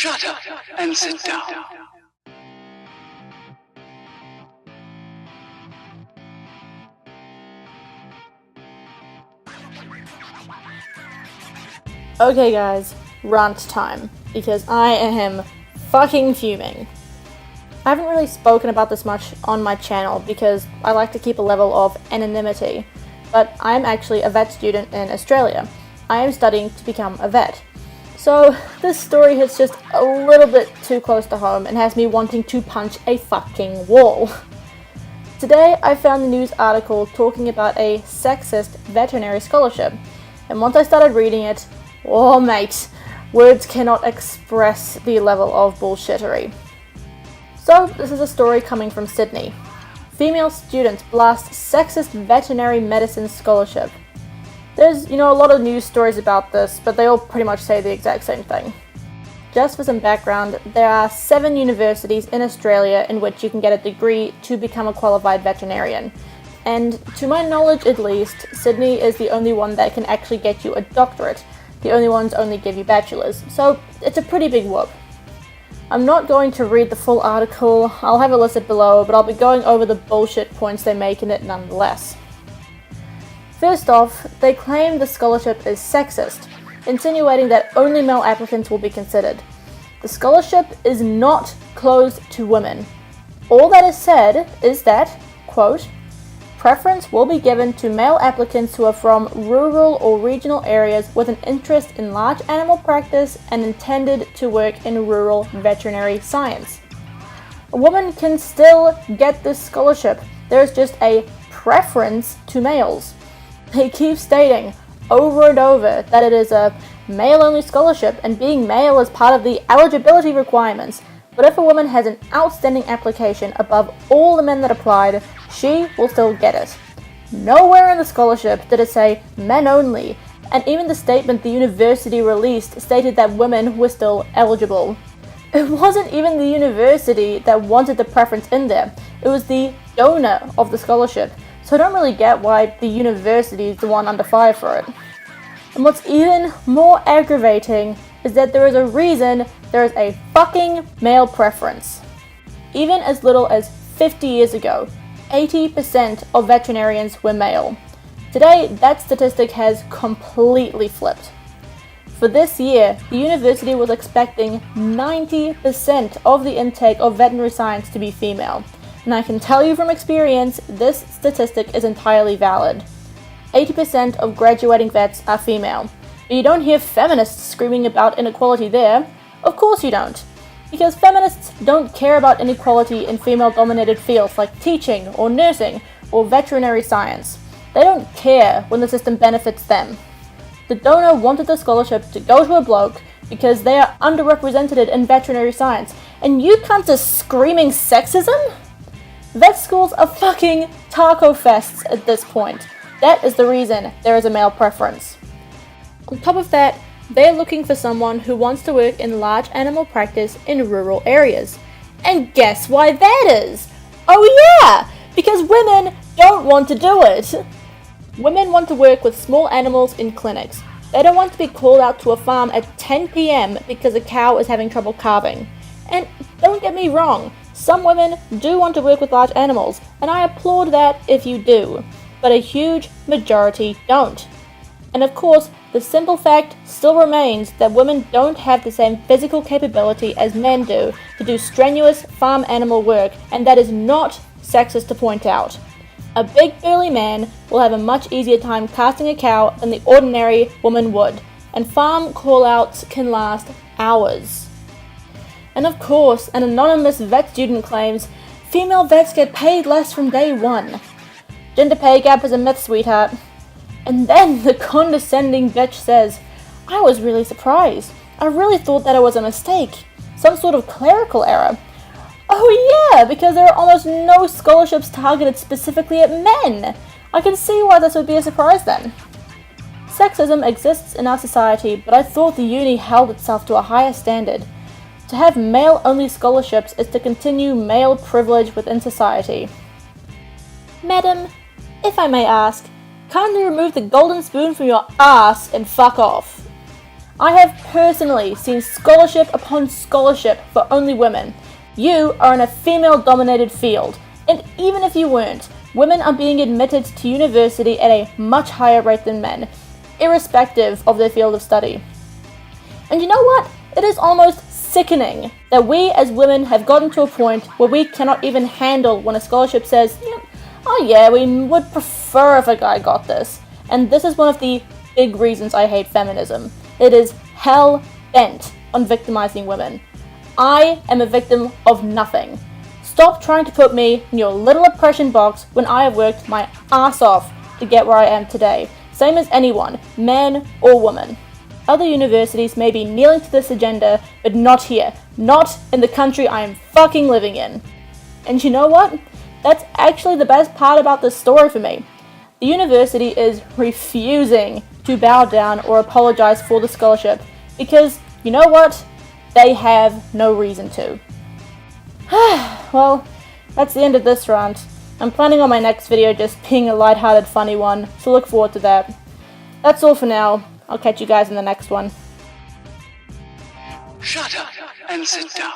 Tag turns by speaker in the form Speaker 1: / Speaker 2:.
Speaker 1: Shut up and sit down.
Speaker 2: Okay guys, rant time, because I am fucking fuming. I haven't really spoken about this much on my channel because I like to keep a level of anonymity, but I'm actually a vet student in Australia. I am studying to become a vet. So this story hits just a little bit too close to home and has me wanting to punch a fucking wall. Today I found a news article talking about a sexist veterinary scholarship, and once I started reading it, oh mate, words cannot express the level of bullshittery. So this is a story coming from Sydney. Female students blast sexist veterinary medicine scholarship. There's, a lot of news stories about this, but they all pretty much say the exact same thing. Just for some background, there are 7 universities in Australia in which you can get a degree to become a qualified veterinarian. And to my knowledge at least, Sydney is the only one that can actually get you a doctorate. The only ones only give you bachelors, so it's a pretty big whoop. I'm not going to read the full article, I'll have it listed below, but I'll be going over the bullshit points they make in it nonetheless. First off, they claim the scholarship is sexist, insinuating that only male applicants will be considered. The scholarship is not closed to women. All that is said is that, quote, preference will be given to male applicants who are from rural or regional areas with an interest in large animal practice and intended to work in rural veterinary science. A woman can still get this scholarship. There is just a preference to males. They keep stating over and over that it is a male-only scholarship and being male is part of the eligibility requirements. But if a woman has an outstanding application above all the men that applied, she will still get it. Nowhere in the scholarship did it say men only, and even the statement the university released stated that women were still eligible. It wasn't even the university that wanted the preference in there, it was the donor of the scholarship, so I don't really get why the university is the one under fire for it. And what's even more aggravating is that there is a reason there is a fucking male preference. Even as little as 50 years ago, 80% of veterinarians were male. Today, that statistic has completely flipped. For this year, the university was expecting 90% of the intake of veterinary science to be female. And I can tell you from experience, this statistic is entirely valid. 80% of graduating vets are female. But you don't hear feminists screaming about inequality there. Of course you don't. Because feminists don't care about inequality in female-dominated fields like teaching or nursing or veterinary science. They don't care when the system benefits them. The donor wanted the scholarship to go to a bloke because they are underrepresented in veterinary science, and you cunts are screaming sexism? Vet schools are fucking taco fests at this point. That is the reason there is a male preference. On top of that, they're looking for someone who wants to work in large animal practice in rural areas. And guess why that is? Oh yeah! Because women don't want to do it! Women want to work with small animals in clinics. They don't want to be called out to a farm at 10 p.m. because a cow is having trouble calving. And don't get me wrong, some women do want to work with large animals, and I applaud that if you do. But a huge majority don't. And of course, the simple fact still remains that women don't have the same physical capability as men do to do strenuous farm animal work, and that is not sexist to point out. A big burly man will have a much easier time casting a cow than the ordinary woman would, and farm call-outs can last hours. And of course, an anonymous vet student claims, female vets get paid less from day one. Gender pay gap is a myth, sweetheart. And then the condescending bitch says, I was really surprised. I really thought that it was a mistake. Some sort of clerical error. Oh yeah, because there are almost no scholarships targeted specifically at men. I can see why this would be a surprise then. Sexism exists in our society, but I thought the uni held itself to a higher standard. To have male-only scholarships is to continue male privilege within society. Madam, if I may ask, kindly remove the golden spoon from your ass and fuck off. I have personally seen scholarship upon scholarship for only women. You are in a female-dominated field, and even if you weren't, women are being admitted to university at a much higher rate than men, irrespective of their field of study. And you know what? It is almost sickening that we as women have gotten to a point where we cannot even handle when a scholarship says, oh yeah, we would prefer if a guy got this. And this is one of the big reasons I hate feminism. It is hell-bent on victimizing women. I am a victim of nothing. Stop trying to put me in your little oppression box when I have worked my ass off to get where I am today. Same as anyone, man or woman. Other universities may be kneeling to this agenda, but not here. Not in the country I am fucking living in. And you know what? That's actually the best part about this story for me. The university is refusing to bow down or apologize for the scholarship because, you know what? They have no reason to. Well, that's the end of this rant. I'm planning on my next video just being a lighthearted, funny one, so look forward to that. That's all for now. I'll catch you guys in the next one.
Speaker 1: Shut up and sit down.